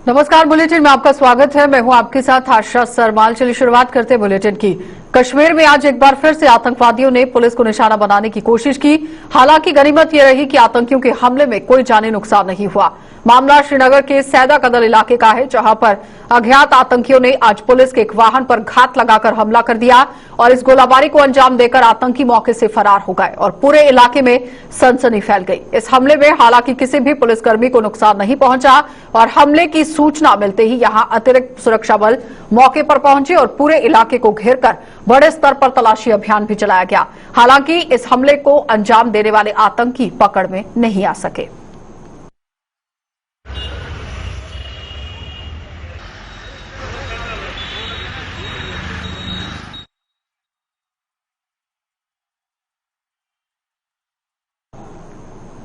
नमस्कार, बुलेटिन में आपका स्वागत है। मैं हूं आपके साथ आशा सरमाल। चलिए शुरुआत करते हैं बुलेटिन की। कश्मीर में आज एक बार फिर से आतंकवादियों ने पुलिस को निशाना बनाने की कोशिश की। हालांकि गनीमत यह रही कि आतंकियों के हमले में कोई जानी नुकसान नहीं हुआ। मामला श्रीनगर के सैदा कदल इलाके का है, जहां पर अज्ञात आतंकियों ने आज पुलिस के एक वाहन पर घात लगाकर हमला कर दिया और इस गोलाबारी को अंजाम देकर आतंकी मौके से फरार हो गए और पूरे इलाके में सनसनी फैल गई। इस हमले में हालांकि किसी भी पुलिसकर्मी को नुकसान नहीं पहुंचा और हमले की सूचना मिलते ही यहां अतिरिक्त सुरक्षा बल मौके पर पहुंचे और पूरे इलाके को घेरकर बड़े स्तर पर तलाशी अभियान भी चलाया गया। हालांकि इस हमले को अंजाम देने वाले आतंकी पकड़ में नहीं आ सके।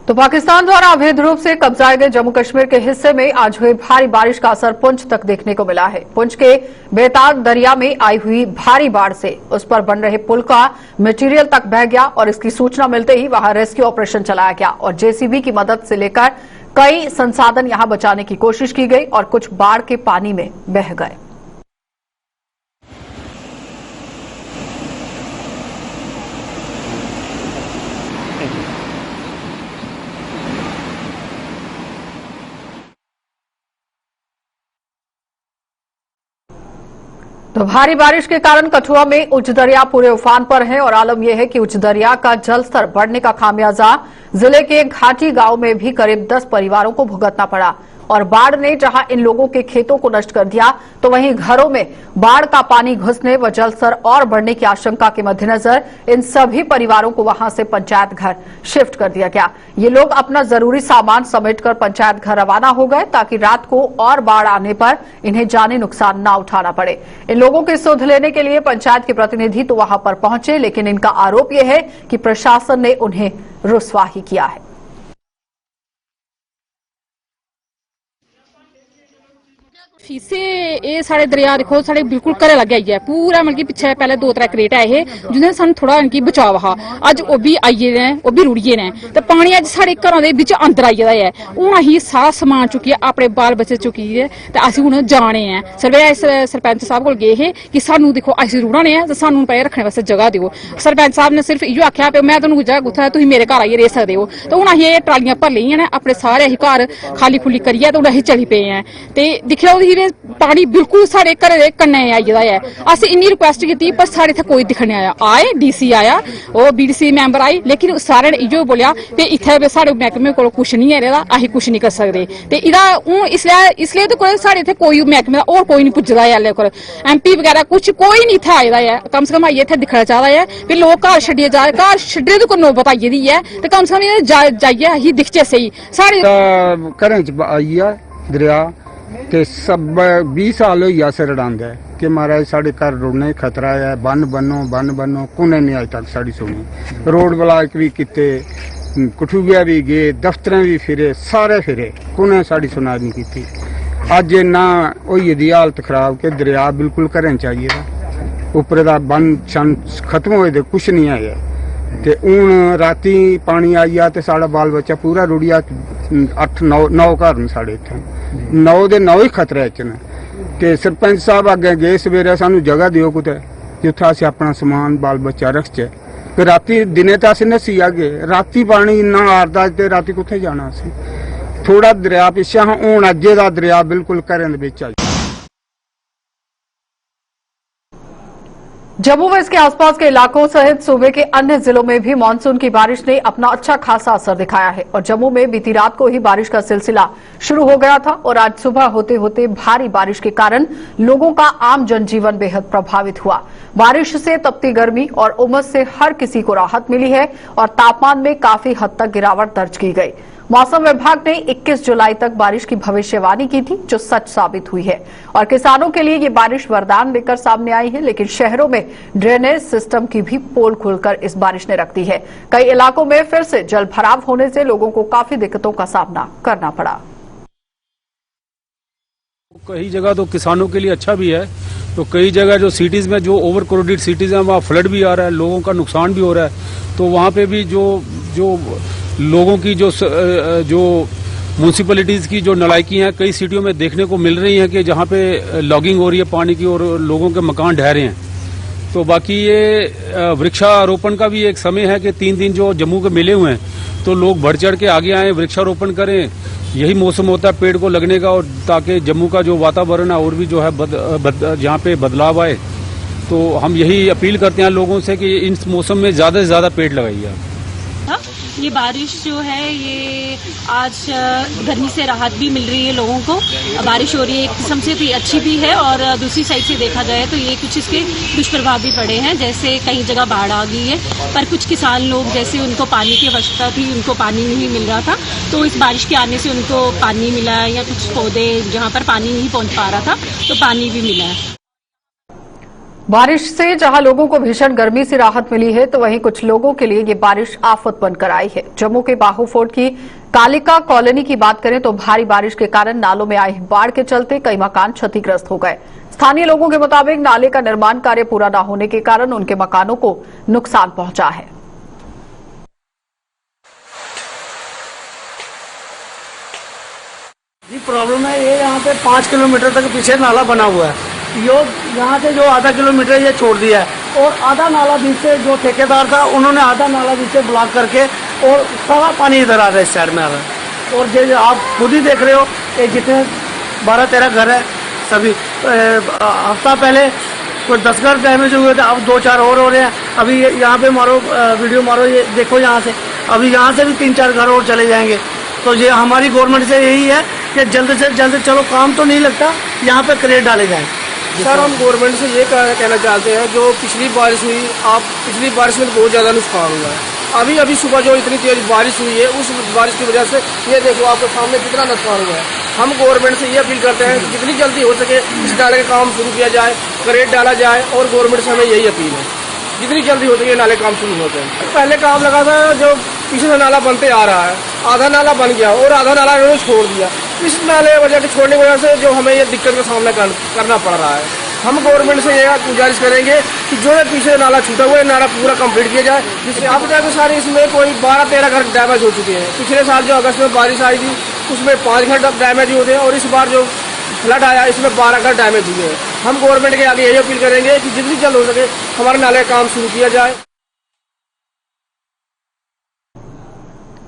तो पाकिस्तान द्वारा अवैध रूप से कब्जाए गए जम्मू कश्मीर के हिस्से में आज हुई भारी बारिश का असर पुंछ तक देखने को मिला है। पुंछ के बेताब दरिया में आई हुई भारी बाढ़ से उस पर बन रहे पुल का मटेरियल तक बह गया और इसकी सूचना मिलते ही वहां रेस्क्यू ऑपरेशन चलाया गया और जेसीबी की मदद से लेकर कई संसाधन यहां बचाने की कोशिश की गई और कुछ बाढ़ के पानी में बह गए। तो भारी बारिश के कारण कठुआ में उच्च दरिया पूरे उफान पर है और आलम यह है कि उच्च दरिया का जलस्तर बढ़ने का खामियाजा जिले के घाटी गांव में भी करीब 10 परिवारों को भुगतना पड़ा और बाढ़ ने जहां इन लोगों के खेतों को नष्ट कर दिया तो वहीं घरों में बाढ़ का पानी घुसने व जलस्तर और बढ़ने की आशंका के मद्देनजर इन सभी परिवारों को वहां से पंचायत घर शिफ्ट कर दिया गया। ये लोग अपना जरूरी सामान समेटकर पंचायत घर रवाना हो गए ताकि रात को और बाढ़ आने पर इन्हें जानी नुकसान न उठाना पड़े। इन लोगों की सुध लेने के लिए पंचायत के प्रतिनिधि तो वहां पर पहुंचे, लेकिन इनका आरोप यह है कि प्रशासन ने उन्हें रुसवा ही किया है। फीसे ये साढ़े दरिया देखो साढ़े बिल्कुल घरे लगे आई है पूरा मतलब कि पिछले पहले 2-3 क्रेट आए हे जिन्हें सानू थोड़ा इनकी बचाव हा अज वो भी आइए ने वो भी रुड़िए ने तो पानी अज साढ़े घरों के बिच अंदर आई है। हूँ अं सारा समान चुकिए अपने बाल बच्चे चुकिए तो असं हूँ जाने हैं सरपंच साहब को गए हे कि सानू देखो अस रुड़ने हैं तो सानू पे रखने वास्ते जगह दो। सरपंच साहब ने सिर्फ इो आख्या पे मैं तुम जगह कुत्थै तुम मेरे घर आइए रह सकते हो। तो हूँ अं ट्रालियां भर लिया ने अपने सारे अं घर खाली खुली करिए तो अं चली पे हैं तो दिखो पानी बिल्कुल साढ़े घरे दे कन्ने आई गेदा है। अस इन्नी रिक्वेस्ट की पर साढ़े इत्थे कोई दिक्खने आया आए डीसी आया वो बीडीसी मैंबर आई लेकिन सारे ने इयो बोलिया कि इत्थे साढ़े महकमे कोल कुछ नहीं है रेदा असीं कुछ नहीं कर सकते ते इहदा हूँ इसलिए तो कोई साढ़े इत्थे कोई महकमे दा और कोई नहीं पुजदा है हल्ले कोल MP वगैरह कुछ कोई नहीं इत्थे आए दा है। कम से कम आइए इत्थे दिक्खना चाहता है कि लोग घर छड्डिए जाए घर छड्डने दी कोई नौबत आई दी है ते कम से कम जाइए असीं दिखचे सही साढ़े घरें च आई है दरिया ते सब 20 साल हो गया सिर रड़ांदा है कि महाराज साढ़े घर रुड़ने खतरा है बन बनो कुने नहीं अज तक साड़ी सुनी। रोड ब्लाक भी किते कठुआ भी गए दफ्तर भी फिरे सारे फिरे कुने साड़ी सुनाई नहीं की। अज इन्ना होई दी हालत खराब कि दरिया बिल्कुल घरें चाहिए था उपर दा बन शन खत्म होए दे कुछ नहीं आया ते हूँ राती पानी आई गया तो साड़ा बाल बच्चा पूरा रुड़िया 8-9 घर न साढ़े इत्थे 9 दे 9 ही खतरे च न ते सरपंच साहब अगे गए सवेरे सानू जगह दिओ कुतै जित्थे अस अपना समान बाल बच्चा रखचे ते राती दिने तो अस नसी आगे राती पानी इन्ना आरदा ते राती कुत्थे जाना असी थोड़ा दरिया पिछे हूँ अज्जे दा दरिया बिल्कुल घरें दे विच आई। जम्मू व इसके आसपास के इलाकों सहित सूबे के अन्य जिलों में भी मानसून की बारिश ने अपना अच्छा खासा असर दिखाया है और जम्मू में बीती रात को ही बारिश का सिलसिला शुरू हो गया था और आज सुबह होते होते भारी बारिश के कारण लोगों का आम जनजीवन बेहद प्रभावित हुआ। बारिश से तपती गर्मी और उमस से हर किसी को राहत मिली है और तापमान में काफी हद तक गिरावट दर्ज की गई। मौसम विभाग ने 21 जुलाई तक बारिश की भविष्यवाणी की थी जो सच साबित हुई है और किसानों के लिए ये बारिश वरदान लेकर सामने आई है। लेकिन शहरों में ड्रेनेज सिस्टम की भी पोल खुलकर इस बारिश ने रख दी है। कई इलाकों में फिर से जल भराव होने से लोगों को काफी दिक्कतों का सामना करना पड़ा। कई जगह तो किसानों के लिए अच्छा भी है तो कई जगह जो सिटीज में जो ओवर क्राउडेड सिटीज हैं वहाँ फ्लड भी आ रहा है लोगों का नुकसान भी हो रहा है। तो वहाँ पे भी जो लोगों की जो म्यूनसिपैलिटीज़ की जो नलायकी हैं कई सिटियों में देखने को मिल रही हैं कि जहाँ पे लॉगिंग हो रही है पानी की और लोगों के मकान ढह रहे हैं। तो बाकी ये वृक्षारोपण का भी एक समय है कि 3 दिन जो जम्मू के मिले हुए हैं तो लोग बढ़ चढ़ के आगे आए, वृक्षारोपण करें। यही मौसम होता है पेड़ को लगने का, और ताकि जम्मू का जो वातावरण है और भी जो है जहाँ पे बदलाव आए। तो हम यही अपील करते हैं लोगों से कि इस मौसम में ज़्यादा से ज़्यादा पेड़ लगाइए आप। ये बारिश जो है ये आज गर्मी से राहत भी मिल रही है लोगों को। बारिश हो रही है एक किस्म से तो अच्छी भी है, और दूसरी साइड से देखा जाए तो ये कुछ इसके दुष्प्रभाव भी पड़े हैं। जैसे कई जगह बाढ़ आ गई है, पर कुछ किसान लोग जैसे उनको पानी की आवश्यकता थी, उनको पानी नहीं मिल रहा था, तो इस बारिश के आने से उनको पानी मिला है, या कुछ पौधे जहाँ पर पानी नहीं पहुँच पा रहा था तो पानी भी मिला है। बारिश से जहां लोगों को भीषण गर्मी से राहत मिली है, तो वहीं कुछ लोगों के लिए ये बारिश आफत बनकर आई है। जम्मू के बाहू फोर्ट की कालिका कॉलोनी की बात करें तो भारी बारिश के कारण नालों में आई बाढ़ के चलते कई मकान क्षतिग्रस्त हो गए। स्थानीय लोगों के मुताबिक नाले का निर्माण कार्य पूरा न होने के कारण उनके मकानों को नुकसान पहुंचा है। जी प्रॉब्लम है ये, यहाँ पे 5 किलोमीटर तक पीछे नाला बना हुआ है। यहाँ से जो आधा किलोमीटर ये छोड़ दिया है, और आधा नाला बीच से जो ठेकेदार था उन्होंने आधा नाला बीच से ब्लॉक करके, और सारा पानी इधर आ रहा है, इस साइड में आ रहा है। और जो आप खुद ही देख रहे हो कि जितने 12-13 घर है सभी, हफ्ता पहले कोई 10 घर डैमेज हुए थे, अब 2-4 और हो रहे हैं। अभी यहाँ पे मारो वीडियो मारो, ये देखो यहाँ से, अभी यहाँ से भी 3-4 घर और चले जाएंगे। तो ये हमारी गवर्नमेंट से यही है कि जल्द से जल्द, चलो काम तो नहीं लगता, यहाँ पे क्रेट डाले जाएं। सर हम गवर्नमेंट से ये कहना चाहते हैं, जो पिछली बारिश हुई, पिछली बारिश में बहुत ज़्यादा नुकसान हुआ है। अभी सुबह जो इतनी तेज बारिश हुई है, उस बारिश की वजह से ये देखो आपके सामने कितना नुकसान हुआ है। हम गवर्नमेंट से ये अपील करते हैं कि जितनी जल्दी हो सके इस नाले का काम शुरू किया जाए, क्रेट डाला जाए, और गवर्नमेंट से हमें यही अपील है जितनी जल्दी हो सके नाले काम शुरू होते हैं। पहले काम लगा था, जो पीछे से नाला बनते आ रहा है, आधा नाला बन गया और आधा नाला इन्होंने छोड़ दिया। इस नाले वजह के छोड़ने की वजह से जो हमें ये दिक्कत का सामना करना पड़ रहा है। हम गवर्नमेंट से ये गुजारिश करेंगे कि जो है पीछे नाला छूटा हुआ है, नाला पूरा कंप्लीट किया जाए, जिससे अब तक सारे इसमें कोई 12-13 घर डैमेज हो चुके हैं। पिछले साल जो अगस्त में बारिश आई थी उसमें 5 घर डैमेज हुए थे, और इस बार जो फ्लड आया इसमें 12 घर डैमेज हुए हैं। हम गवर्नमेंट के आगे यही अपील करेंगे कि जितनी जल्द हो सके हमारे नाले का काम शुरू किया जाए।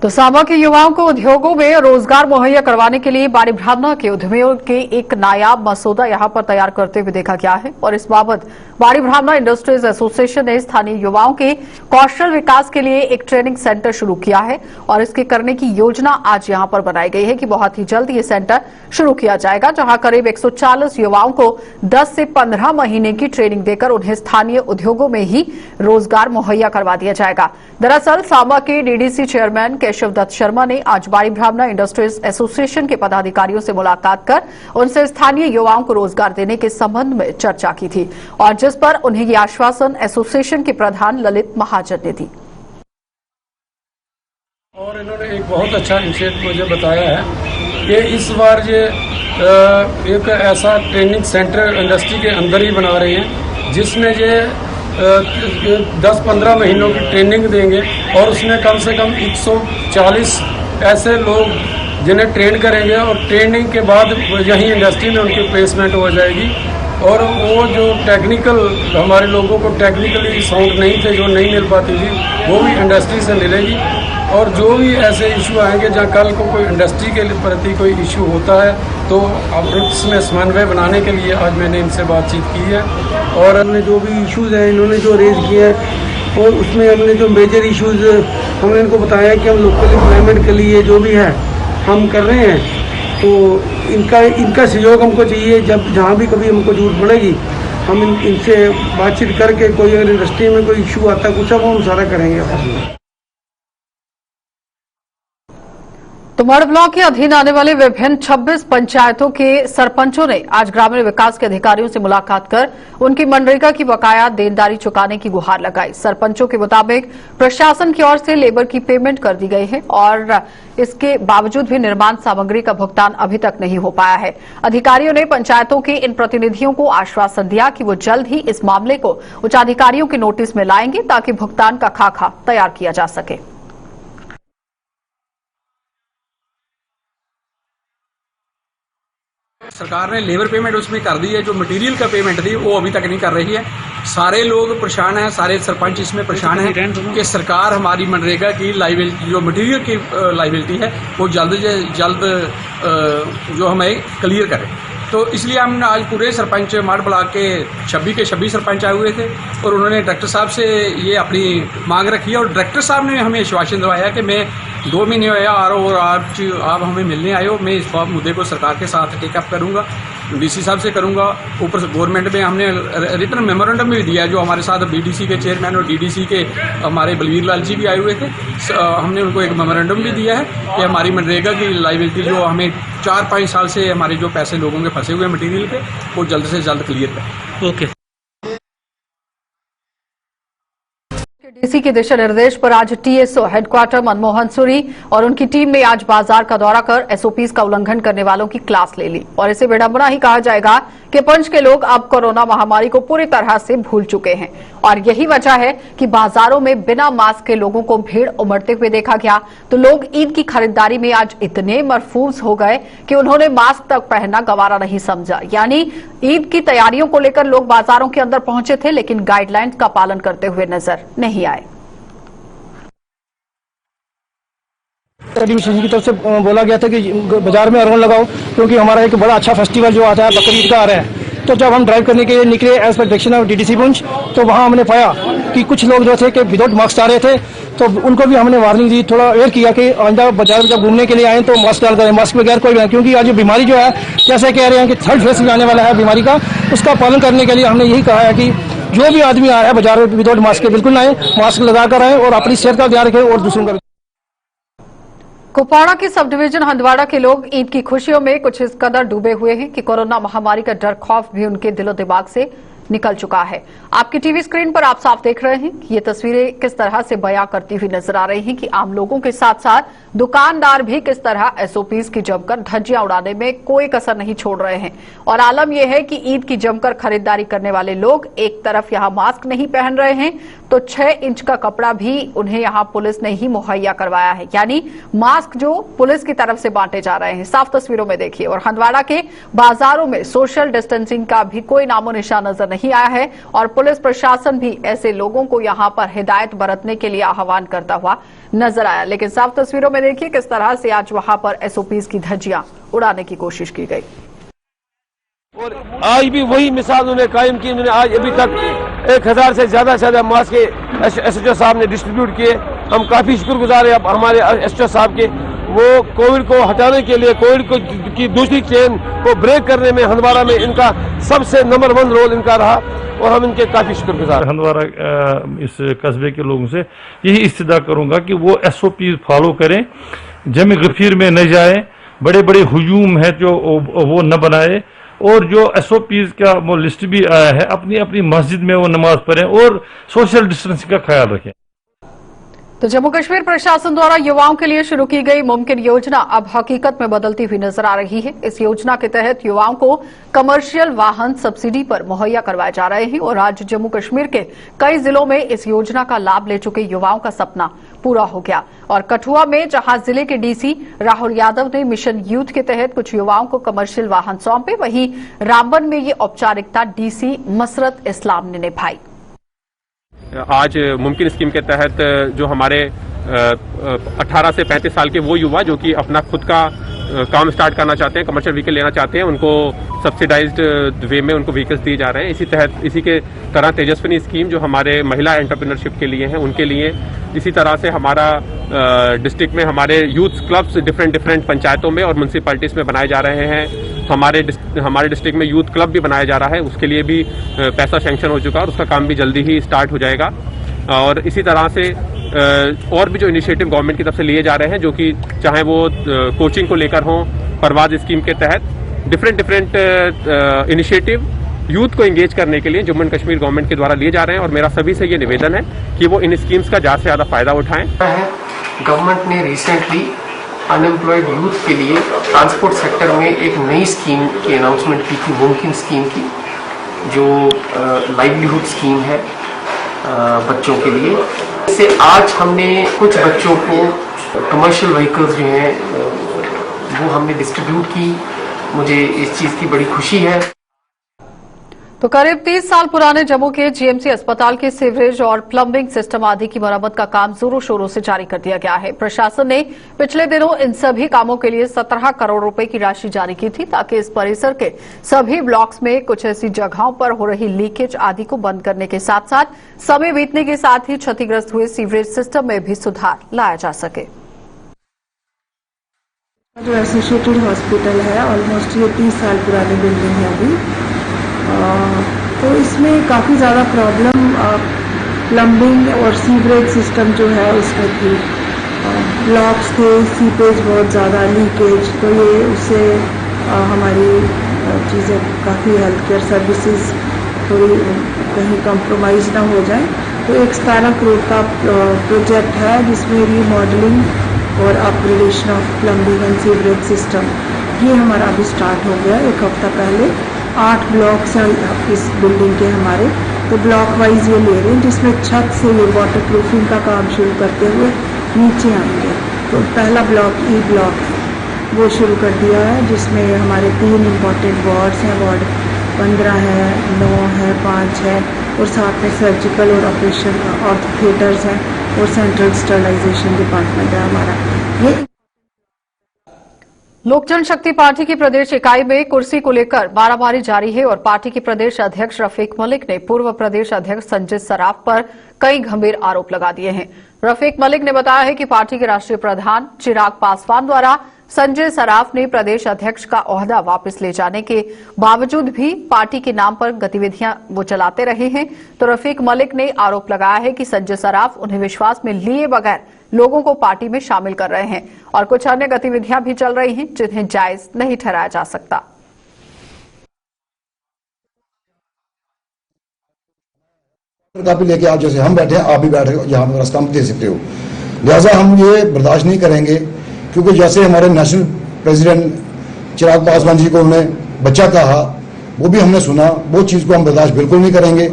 तो सामा के युवाओं को उद्योगों में रोजगार मुहैया करवाने के लिए बाड़ी ब्राह्मणा के उद्यमियों के एक नायाब मसौदा यहां पर तैयार करते हुए देखा गया है, और इस बाबत बाड़ी ब्राह्मणा इंडस्ट्रीज एसोसिएशन ने स्थानीय युवाओं के कौशल विकास के लिए एक ट्रेनिंग सेंटर शुरू किया है, और इसके करने की योजना आज यहां पर बनाई गई है कि बहुत ही जल्द ये सेंटर शुरू किया जाएगा, जहां करीब 140 युवाओं को 10 से 15 महीने की ट्रेनिंग देकर उन्हें स्थानीय उद्योगों में ही रोजगार मुहैया करवा दिया जाएगा। दरअसल सामा के डीडीसी चेयरमैन केशव दत्त शर्मा ने आज बाड़ी ब्राह्मणा इंडस्ट्रीज एसोसिएशन के पदाधिकारियों से मुलाकात कर उनसे स्थानीय युवाओं को रोजगार देने के संबंध में चर्चा की थी, और जिस पर उन्हें ये आश्वासन एसोसिएशन के प्रधान ललित महाजन ने दी। और इन्होंने एक बहुत अच्छा इनिशिएटिव मुझे बताया है कि इस बार ये एक ऐसा ट्रेनिंग सेंटर इंडस्ट्री के अंदर ही बना रहे हैं, जिसमें ये 10-15 महीनों की ट्रेनिंग देंगे, और उसमें कम से कम 140 ऐसे लोग जिन्हें ट्रेन करेंगे, और ट्रेनिंग के बाद यहीं इंडस्ट्री में उनकी प्लेसमेंट हो जाएगी। और वो जो टेक्निकल, हमारे लोगों को टेक्निकली साउंड नहीं थे, जो नहीं मिल पाती थी, वो भी इंडस्ट्री से मिलेगी। और जो भी ऐसे इशू आएंगे जहाँ कल को कोई इंडस्ट्री के प्रति कोई इशू होता है, तो अब इसमें समन्वय बनाने के लिए आज मैंने इनसे बातचीत की है। और हमने जो भी इश्यूज़ हैं इन्होंने जो रेज किए हैं, और उसमें हमने जो मेजर इश्यूज़ हमने इनको बताया कि हम लोकल एम्प्लॉयमेंट के लिए जो भी है हम कर रहे हैं, तो इनका सहयोग हमको चाहिए। जब जहाँ भी कभी हमको जरूरत पड़ेगी हम इनसे बातचीत करके, कोई अगर इंडस्ट्री में कोई इशू आता है कुछ, अब हम सारा करेंगे। तुमड़ ब्लॉक के अधीन आने वाले विभिन्न 26 पंचायतों के सरपंचों ने आज ग्रामीण विकास के अधिकारियों से मुलाकात कर उनकी मनरेगा की बकाया देनदारी चुकाने की गुहार लगाई। सरपंचों के मुताबिक प्रशासन की ओर से लेबर की पेमेंट कर दी गई है, और इसके बावजूद भी निर्माण सामग्री का भुगतान अभी तक नहीं हो पाया है। अधिकारियों ने पंचायतों के इन प्रतिनिधियों को आश्वासन दिया कि वो जल्द ही इस मामले को उच्चाधिकारियों के नोटिस में लाएंगे, ताकि भुगतान का खाका तैयार किया जा सके। सरकार ने लेबर पेमेंट उसमें कर दी है, जो मटेरियल का पेमेंट थी वो अभी तक नहीं कर रही है। सारे लोग परेशान हैं, सारे सरपंच इसमें परेशान हैं कि सरकार हमारी मनरेगा की लाइबिलिटी, जो मटेरियल की लाइबिलिटी है, वो जल्द से जल्द जो हमें क्लियर करे। तो इसलिए हमने आज पूरे सरपंच माड़ ब्लॉक के 26 सरपंच आए हुए थे और उन्होंने डायरेक्टर साहब से ये अपनी मांग रखी है और डायरेक्टर साहब ने हमें आश्वासन दिलवाया कि मैं 2 महीने हुए और आप हमें मिलने आए हो, मैं इस मुद्दे को सरकार के साथ टेकअप करूँगा, डीसी साहब से करूँगा। ऊपर से गवर्नमेंट में हमने रिटर्न मेमोरेंडम भी दिया है, जो हमारे साथ बीडीसी के चेयरमैन और डीडीसी के हमारे बलवीर लाल जी भी आए हुए थे। हमने उनको एक मेमोरेंडम भी दिया है कि हमारी मनरेगा की लाइबिलिटी, जो हमें 4-5 साल से हमारे जो पैसे लोगों के फंसे हुए मटेरियल पे, वो जल्द से जल्द क्लियर करें। ओके। डीसी के दिशा निर्देश पर आज टीएसओ हेडक्वार्टर मनमोहन सूरी और उनकी टीम ने आज बाजार का दौरा कर एसओपीज का उल्लंघन करने वालों की क्लास ले ली और इसे विडंबना ही कहा जाएगा कि पंच के लोग अब कोरोना महामारी को पूरी तरह से भूल चुके हैं और यही वजह है कि बाजारों में बिना मास्क के लोगों को भीड़ उमड़ते हुए देखा गया। तो लोग ईद की खरीदारी में आज इतने मरफूज हो गए कि उन्होंने मास्क तक पहनना गवारा नहीं समझा। यानी ईद की तैयारियों को लेकर लोग बाजारों के अंदर पहुंचे थे, लेकिन गाइडलाइंस का पालन करते हुए नजर नहीं आए। एडमिनिस्ट्रेशन की तरफ से बोला गया था कि बाजार में अरवन लगाओ, क्योंकि हमारा एक बड़ा अच्छा फेस्टिवल जो आता है बकरीद का आ रहा है। तो जब हम ड्राइव करने के लिए निकले as per direction of DDC Poonch, तो वहाँ हमने पाया कि कुछ लोग जो थे कि विदाउट मास्क आ रहे थे। तो उनको भी हमने वार्निंग दी, थोड़ा अवेयर किया कि आइंदा बाजार जब घूमने के लिए आए तो मास्क डाल करें, मास्क बगैर कोई नहीं, क्योंकि आज बीमारी जो है जैसे कह रहे हैं कि 3rd फेज में आने वाला है बीमारी का, उसका पालन करने के लिए हमने यही कहा है कि जो भी आदमी आ रहा है बाजार में विदाउट मास्क के बिल्कुल ना आए, मास्क लगा कर आए और अपनी सेहत का ध्यान रखें और दूसरों का। कुपवाड़ा के सब डिवीजन हंदवाड़ा के लोग ईद की खुशियों में कुछ इस कदर डूबे हुए हैं कि कोरोना महामारी का डर खौफ भी उनके दिलो दिमाग से निकल चुका है। आपकी टीवी स्क्रीन पर आप साफ देख रहे हैं कि ये तस्वीरें किस तरह से बयां करती हुई नजर आ रही हैं कि आम लोगों के साथ साथ दुकानदार भी किस तरह एसओपीज की जमकर धज्जियां उड़ाने में कोई कसर नहीं छोड़ रहे हैं। और आलम यह है कि ईद की जमकर खरीदारी करने वाले लोग एक तरफ यहां मास्क नहीं पहन रहे हैं तो 6 इंच का कपड़ा भी उन्हें यहां पुलिस ने ही मुहैया करवाया है। यानी मास्क जो पुलिस की तरफ से बांटे जा रहे हैं, साफ तस्वीरों में देखिए। और हंदवाड़ा के बाजारों में सोशल डिस्टेंसिंग का भी कोई नामो निशान नजर नहीं आया है और पुलिस प्रशासन भी ऐसे लोगों को यहां पर हिदायत बरतने के लिए आह्वान करता हुआ नजर आया। लेकिन साफ तस्वीरों में देखिए किस तरह से आज वहां पर एसओपीज की धज्जियां उड़ाने की कोशिश की गई। और आज भी वही मिसाल उन्होंने कायम की। उन्होंने आज अभी तक 1000 से ज्यादा मास्क एसएचओ साहब ने डिस्ट्रीब्यूट किए। हम काफी शुक्रगुजार हैं हमारे एसएचओ साहब के। वो कोविड को हटाने के लिए, कोविड को की दूसरी चेन को ब्रेक करने में हंदवाड़ा में इनका सबसे नंबर 1 रोल इनका रहा और हम इनके काफी शुक्रगुजार। हंदवाड़ा इस कस्बे के लोगों से यही इस्तदा करूंगा कि वो एसओपी फॉलो करें, जम गफीर में न जाए, बड़े बड़े हुजूम है जो वो न बनाए और जो एसओपीज का वो लिस्ट भी आया है अपनी अपनी मस्जिद में वो नमाज पढ़ें और सोशल डिस्टेंसिंग का ख्याल रखें। तो जम्मू कश्मीर प्रशासन द्वारा युवाओं के लिए शुरू की गई मुमकिन योजना अब हकीकत में बदलती हुई नजर आ रही है। इस योजना के तहत युवाओं को कमर्शियल वाहन सब्सिडी पर मुहैया करवाए जा रहे हैं और आज जम्मू कश्मीर के कई जिलों में इस योजना का लाभ ले चुके युवाओं का सपना पूरा हो गया। और कठुआ में जहां जिले के डीसी राहुल यादव ने मिशन यूथ के तहत कुछ युवाओं को कमर्शियल वाहन सौंपे, वहीं रामबन में ये औपचारिकता डीसी मसरत इस्लाम ने निभाई। आज मुमकिन स्कीम के तहत जो हमारे 18 से 35 साल के वो युवा जो कि अपना खुद का काम स्टार्ट करना चाहते हैं, कमर्शियल व्हीकल लेना चाहते हैं, उनको सब्सिडाइज्ड वे में उनको व्हीकल्स दिए जा रहे हैं। इसी के तरह तेजस्विनी स्कीम जो हमारे महिला एंटरप्रेन्योरशिप के लिए हैं उनके लिए, इसी तरह से हमारा डिस्ट्रिक्ट में हमारे यूथ क्लब्स डिफरेंट पंचायतों में और म्यूनसिपैलिटीज़ में बनाए जा रहे हैं। हमारे डिस्ट्रिक्ट में यूथ क्लब भी बनाया जा रहा है, उसके लिए भी पैसा सैंक्शन हो चुका है और उसका काम भी जल्दी ही स्टार्ट हो जाएगा। और इसी तरह से और भी जो इनिशिएटिव गवर्नमेंट की तरफ से लिए जा रहे हैं, जो कि चाहे वो कोचिंग को लेकर हों, परवाज स्कीम के तहत डिफरेंट इनिशिएटिव यूथ को एंगेज करने के लिए जम्मू एंड कश्मीर गवर्नमेंट के द्वारा लिए जा रहे हैं। और मेरा सभी से ये निवेदन है कि वो इन स्कीम्स का ज़्यादा से ज़्यादा फायदा उठाएं। गवर्नमेंट ने रिसेंटली अनएम्प्लॉयड यूथ के लिए ट्रांसपोर्ट सेक्टर में एक नई स्कीम की अनाउंसमेंट की थी, मुमकिन स्कीम की, जो लाइवलीहुड स्कीम है बच्चों के लिए। इससे आज हमने कुछ बच्चों को कमर्शियल व्हीकल्स जो हैं वो हमने डिस्ट्रीब्यूट की मुझे इस चीज़ की बड़ी खुशी है। तो करीब 30 साल पुराने जम्मू के जीएमसी अस्पताल के सीवरेज और प्लम्बिंग सिस्टम आदि की मरम्मत का काम जोरों शोरों से जारी कर दिया गया है। प्रशासन ने पिछले दिनों इन सभी कामों के लिए 17 करोड़ रुपए की राशि जारी की थी ताकि इस परिसर के सभी ब्लॉक्स में कुछ ऐसी जगहों पर हो रही लीकेज आदि को बंद करने के साथ साथ समय बीतने के साथ ही क्षतिग्रस्त हुए सीवरेज सिस्टम में भी सुधार लाया जा सके। जो एसोसिएटेड हॉस्पिटल है ऑलमोस्ट ये 30 साल पुरानी बिल्डिंग है अभी, तो इसमें काफ़ी ज़्यादा प्रॉब्लम प्लम्बिंग और सीवरेज सिस्टम जो है उसमें थी। ब्लॉक्स थे, सीपेज बहुत ज़्यादा, लीकेज, तो ये उससे हमारी चीज़ें काफ़ी हेल्थ केयर सर्विसेज थोड़ी कहीं कंप्रोमाइज़ ना हो जाए। तो एक 17 करोड़ का प्रोजेक्ट है जिसमें रीमॉडलिंग और upgradation of plumbing and sewerage system ये हमारा अभी स्टार्ट हो गया एक हफ्ता पहले। 8 ब्लॉक्स हैं इस बिल्डिंग के हमारे, तो ब्लॉक वाइज ये ले रहे हैं जिसमें छत से ये वाटर प्रूफिंग का काम शुरू करते हुए नीचे आएंगे। तो पहला ब्लॉक ई ब्लॉक है वो शुरू कर दिया है जिसमें हमारे 3 इम्पॉर्टेंट वार्ड्स हैं, वार्ड 15 है, 9 है, 5 है और साथ में सर्जिकल और ऑपरेशन और थिएटर्स हैं और सेंट्रल स्टरलाइजेशन डिपार्टमेंट है हमारा। ये लोक जनशक्ति पार्टी की प्रदेश इकाई में कुर्सी को लेकर मारामारी जारी है और पार्टी के प्रदेश अध्यक्ष रफीक मलिक ने पूर्व प्रदेश अध्यक्ष संजय सराफ पर कई गंभीर आरोप लगा दिए हैं। रफीक मलिक ने बताया है कि पार्टी के राष्ट्रीय प्रधान चिराग पासवान द्वारा संजय सराफ ने प्रदेश अध्यक्ष का ओहदा वापस ले जाने के बावजूद भी पार्टी के नाम पर गतिविधियां वो चलाते रहे हैं। तो रफीक मलिक ने आरोप लगाया है कि संजय सराफ उन्हें विश्वास में लिए बगैर लोगों को पार्टी में शामिल कर रहे हैं और कुछ अन्य गतिविधियां भी चल रही हैं जिन्हें जायज नहीं ठहराया जा सकता। काफी लेके आप जैसे हम बैठे हैं आप भी बैठे यहाँ पर रास्ता दे सकते हो, लिहाजा हम ये बर्दाश्त नहीं करेंगे क्योंकि जैसे हमारे नेशनल प्रेसिडेंट चिराग पासवान जी को उन्होंने बच्चा कहा वो भी हमने सुना, वो चीज़ को हम बर्दाश्त बिल्कुल नहीं करेंगे।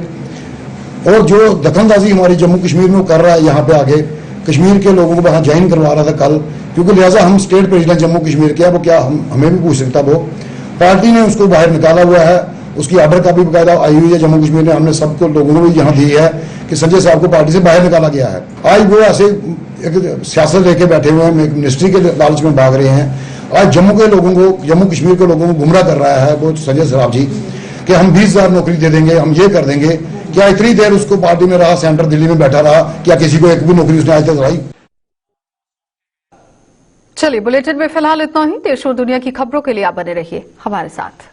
और जो दखलंदाजी हमारी जम्मू कश्मीर में कर रहा है यहाँ पे आगे कश्मीर के लोगों को वहाँ ज्वाइन करवा रहा था कल, क्योंकि लिहाजा हम स्टेट प्रेसिडेंट जम्मू कश्मीर के वो क्या हमें भी पूछ सकता, वो पार्टी ने उसको बाहर निकाला हुआ है, उसकी ऑर्डर कापी बकायदा आई हुई है जम्मू कश्मीर ने, हमने सबको लोगों को भी यहाँ दी है कि संजय साहब को पार्टी से बाहर निकाला गया है। आज वो ऐसे एक सियासत लेके बैठे हुए हैं, मिनिस्ट्री के लालच में भाग रहे हैं। आज जम्मू के लोगों को, जम्मू कश्मीर के लोगों को गुमराह कर रहा है वो संजय सराफ जी कि हम 20,000 नौकरी दे देंगे, हम ये कर देंगे। क्या इतनी देर उसको पार्टी में रहा, सेंटर दिल्ली में बैठा रहा, क्या किसी को एक भी नौकरी उसने आज तक दिलाई? चलिए बुलेटिन में फिलहाल इतना ही। देश और दुनिया की खबरों के लिए आप बने रहिए हमारे साथ।